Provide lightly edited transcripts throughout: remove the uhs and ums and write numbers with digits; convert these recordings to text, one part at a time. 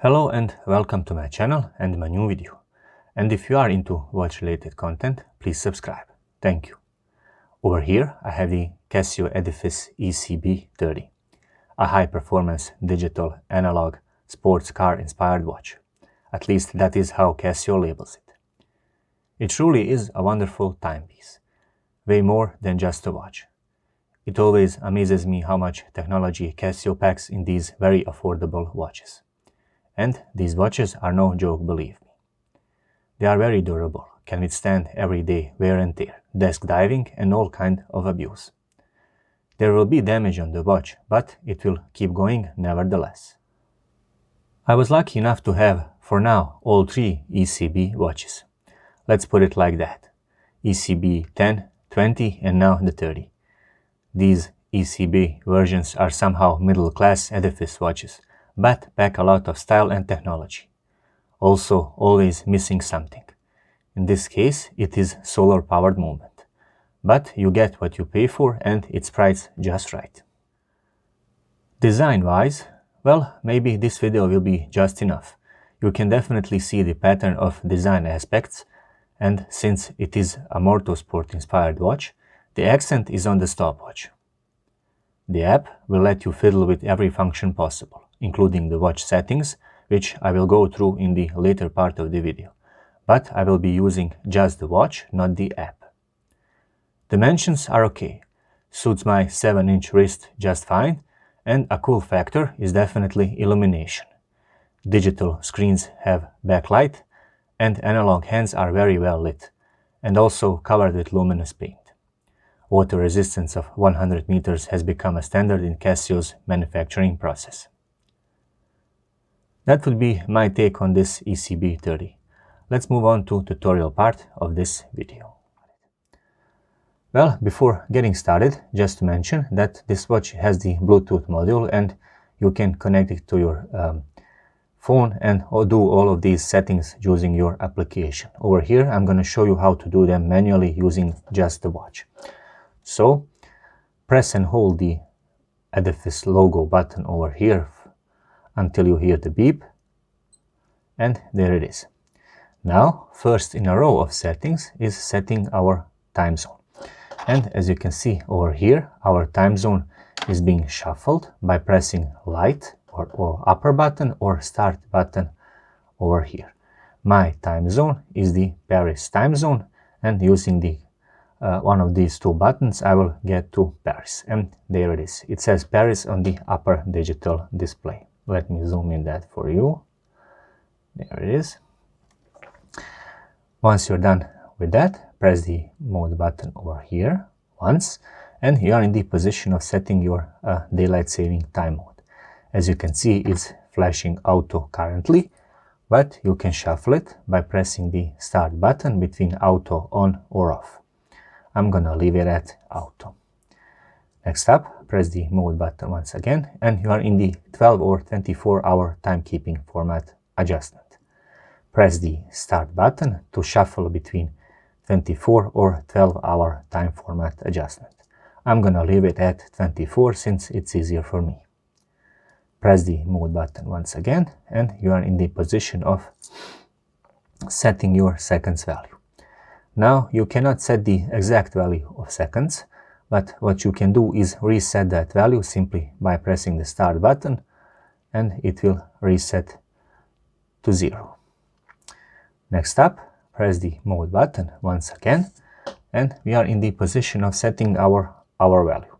Hello and welcome to my channel and my new video. And if you are into watch related content, please subscribe. Thank you. Over here I have the Casio Edifice ECB 30, a high performance digital analog sports car inspired watch. At least that is how Casio labels it. It truly is a wonderful timepiece, way more than just a watch. It always amazes me how much technology Casio packs in these very affordable watches. And these watches are no joke, believe me. They are very durable, can withstand everyday wear and tear, desk diving and all kind of abuse. There will be damage on the watch, but it will keep going nevertheless. I was lucky enough to have, for now, all three ECB watches. Let's put it like that. ECB 10, 20 and now the 30. These ECB versions are somehow middle-class edifice watches, but pack a lot of style and technology. Also, always missing something. In this case, it is solar-powered movement. But you get what you pay for and it's priced just right. Design-wise, well, maybe this video will be just enough. You can definitely see the pattern of design aspects, and since it is a motorsport-inspired watch, the accent is on the stopwatch. The app will let you fiddle with every function possible, including the watch settings, which I will go through in the later part of the video. But I will be using just the watch, not the app. Dimensions are okay, suits my 7-inch wrist just fine, and a cool factor is definitely illumination. Digital screens have backlight, and analog hands are very well lit, and also covered with luminous paint. Water resistance of 100 meters has become a standard in Casio's manufacturing process. That would be my take on this ECB 30. Let's move on to tutorial part of this video. Well, before getting started, just to mention that this watch has the Bluetooth module and you can connect it to your phone and do all of these settings using your application. Over here, I'm going to show you how to do them manually using just the watch. So, press and hold the Edifice logo button over here until you hear the beep, and there it is. Now, first in a row of settings is setting our time zone. And as you can see over here, our time zone is being shuffled by pressing light or upper button or start button over here. My time zone is the Paris time zone, and using the one of these two buttons I will get to Paris, and there it is. It says Paris on the upper digital display. Let me zoom in that for you. There it is. Once you're done with that, press the mode button over here once, and you are in the position of setting your daylight saving time mode. As you can see, it's flashing auto currently, but you can shuffle it by pressing the start button between auto on or off. I'm gonna leave it at auto. Next up, press the mode button once again, and you are in the 12 or 24-hour timekeeping format adjustment. Press the start button to shuffle between 24 or 12-hour time format adjustment. I'm gonna leave it at 24 since it's easier for me. Press the mode button once again, and you are in the position of setting your seconds value. Now, you cannot set the exact value of seconds, but what you can do is reset that value simply by pressing the start button, and it will reset to 0. Next up, press the mode button once again, and we are in the position of setting our hour value.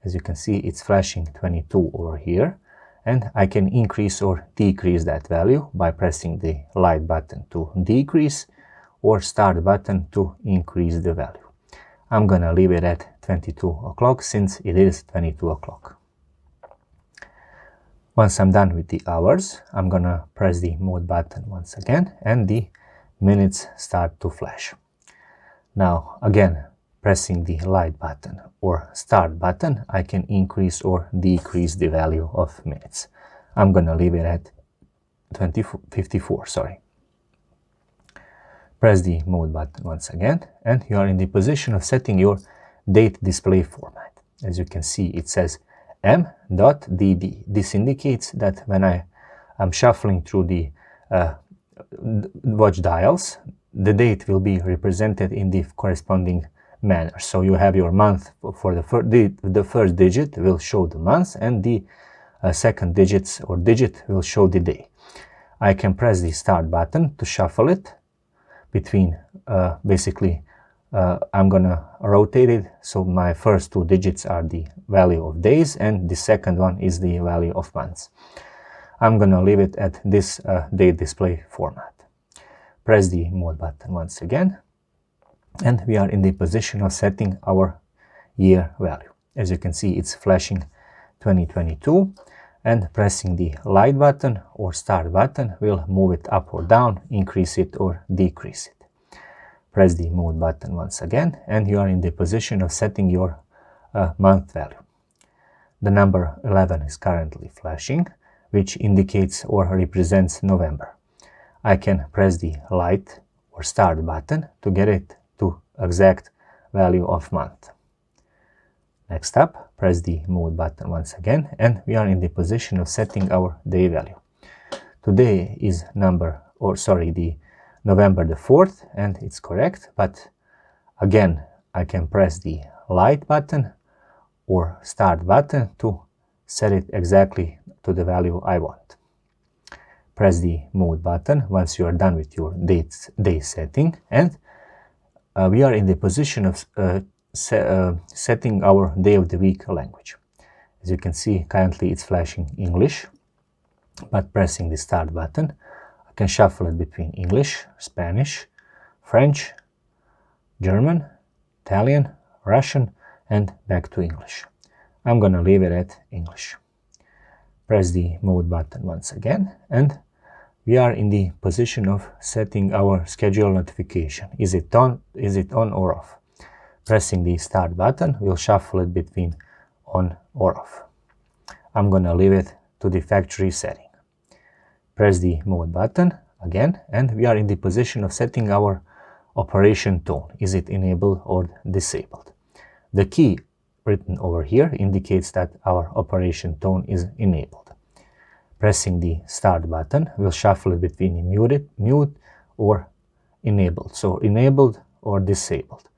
As you can see, it's flashing 22 over here, and I can increase or decrease that value by pressing the light button to decrease or start button to increase the value. I'm gonna leave it at 22 o'clock since it is 22 o'clock. Once I'm done with the hours, I'm gonna press the mode button once again, and the minutes start to flash. Now, again, pressing the light button or start button, I can increase or decrease the value of minutes. I'm gonna leave it at 54, sorry. Press the mode button once again, and you are in the position of setting your date display format. As you can see, it says m.dd. This indicates that when I I'm shuffling through the watch dials. The date will be represented in the corresponding manner. So you have your month for the first digit will show the month, and the second digit will show the day. I can press the start button to shuffle it between I'm gonna rotate it, so my first two digits are the value of days and the second one is the value of months. I'm gonna leave it at this date display format. Press the mode button once again, and we are in the position of setting our year value. As you can see, it's flashing 2022, and pressing the light button or start button will move it up or down, increase it or decrease it. Press the mode button once again, and you are in the position of setting your month value. The number 11 is currently flashing, which indicates or represents November. I can press the light or start button to get it to exact value of month. Next up, press the mode button once again, and we are in the position of setting our day value. Today is the November the 4th, and it's correct, but again, I can press the light button or start button to set it exactly to the value I want. Press the mode button once you are done with your day setting, and we are in the position of setting our day of the week language. As you can see, currently it's flashing English, but pressing the start button, I can shuffle it between English, Spanish, French, German, Italian, Russian, and back to English. I'm gonna leave it at English. Press the mode button once again, and we are in the position of setting our schedule notification. Is it on or off? Pressing the start button will shuffle it between on or off. I'm gonna leave it to the factory setting. Press the mode button again, and we are in the position of setting our operation tone. Is it enabled or disabled? The key written over here indicates that our operation tone is enabled. Pressing the start button will shuffle it between mute or enabled. So enabled or disabled.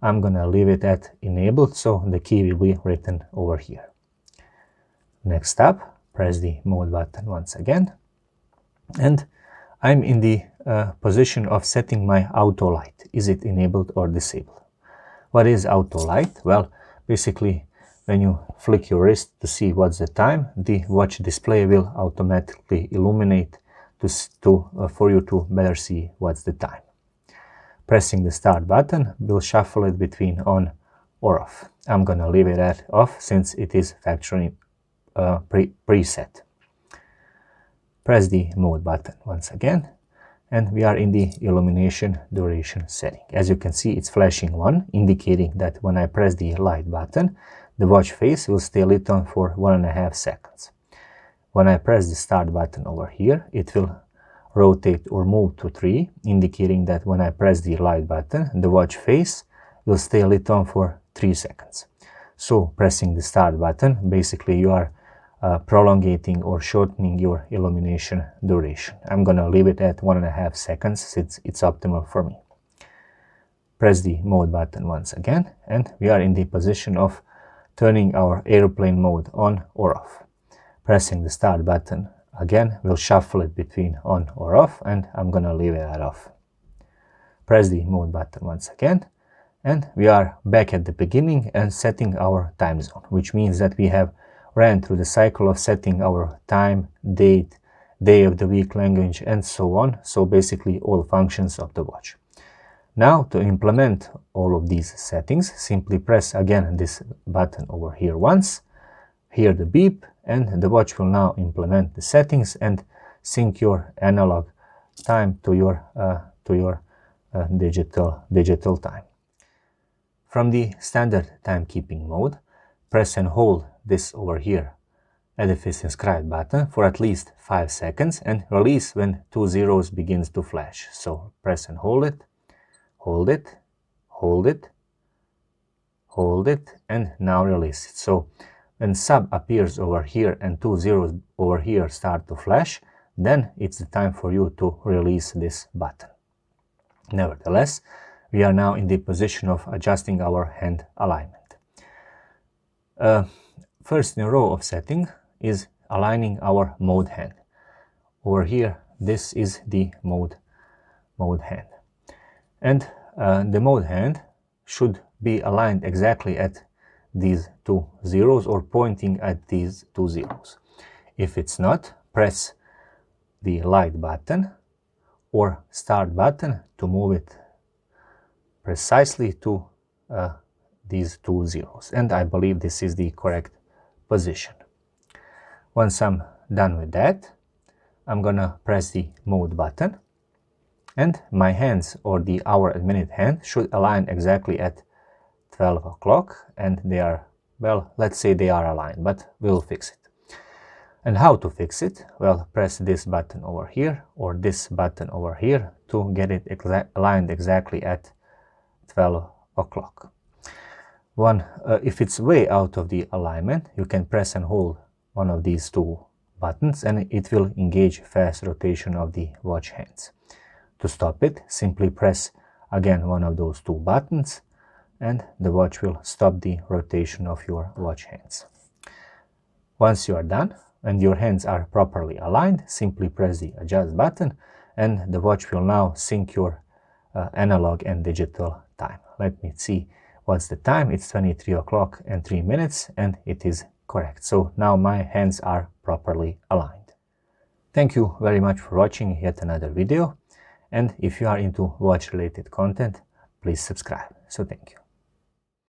I'm gonna leave it at enabled, so the key will be written over here. Next up, press the mode button once again, and I'm in the position of setting my auto light. Is it enabled or disabled? What is auto light? Well, basically, when you flick your wrist to see what's the time, the watch display will automatically illuminate for you to better see what's the time. Pressing the start button will shuffle it between on or off. I'm gonna leave it at off since it is factory preset. Press the mode button once again, and we are in the illumination duration setting. As you can see, it's flashing 1, indicating that when I press the light button, the watch face will stay lit on for 1.5 seconds. When I press the start button over here, it will rotate or move to 3, indicating that when I press the light button, the watch face will stay lit on for 3 seconds. So pressing the start button, basically you are prolongating or shortening your illumination duration. I'm gonna leave it at 1.5 seconds since it's optimal for me. Press the mode button once again, and we are in the position of turning our airplane mode on or off. Pressing the start button again will shuffle it between on or off, and I'm gonna leave it at off. Press the mode button once again, and we are back at the beginning and setting our time zone, which means that we have ran through the cycle of setting our time, date, day of the week language, and so on. So basically all functions of the watch. Now to implement all of these settings, simply press again this button over here once, hear the beep, and the watch will now implement the settings and sync your analog time to your digital time. From the standard timekeeping mode, press and hold this over here Edifice Inscribe button for at least 5 seconds and release when 2 zeros begins to flash. So press and hold it, hold it, hold it, hold it, and now release it. So when sub appears over here and 2 zeros over here start to flash, then it's the time for you to release this button. Nevertheless, we are now in the position of adjusting our hand alignment. First in a row of setting is aligning our mode hand. Over here, this is the mode hand. And the mode hand should be aligned exactly at these two zeros or pointing at these two zeros. If it's not, press the light button or start button to move it precisely to these two zeros. And I believe this is the correct position. Once I'm done with that, I'm gonna press the mode button, and my hands, or the hour and minute hand, should align exactly at 12 o'clock, and they are, well, let's say they are aligned, but we'll fix it. And how to fix it? Well, press this button over here or this button over here to get it aligned exactly at 12 o'clock. If it's way out of the alignment, you can press and hold one of these two buttons and it will engage fast rotation of the watch hands. To stop it, simply press again one of those two buttons and the watch will stop the rotation of your watch hands. Once you are done and your hands are properly aligned, simply press the adjust button and the watch will now sync your analog and digital time. Let me see what's the time. It's 23 o'clock and 3 minutes and it is correct. So now my hands are properly aligned. Thank you very much for watching yet another video, and if you are into watch related content, please subscribe. So thank you.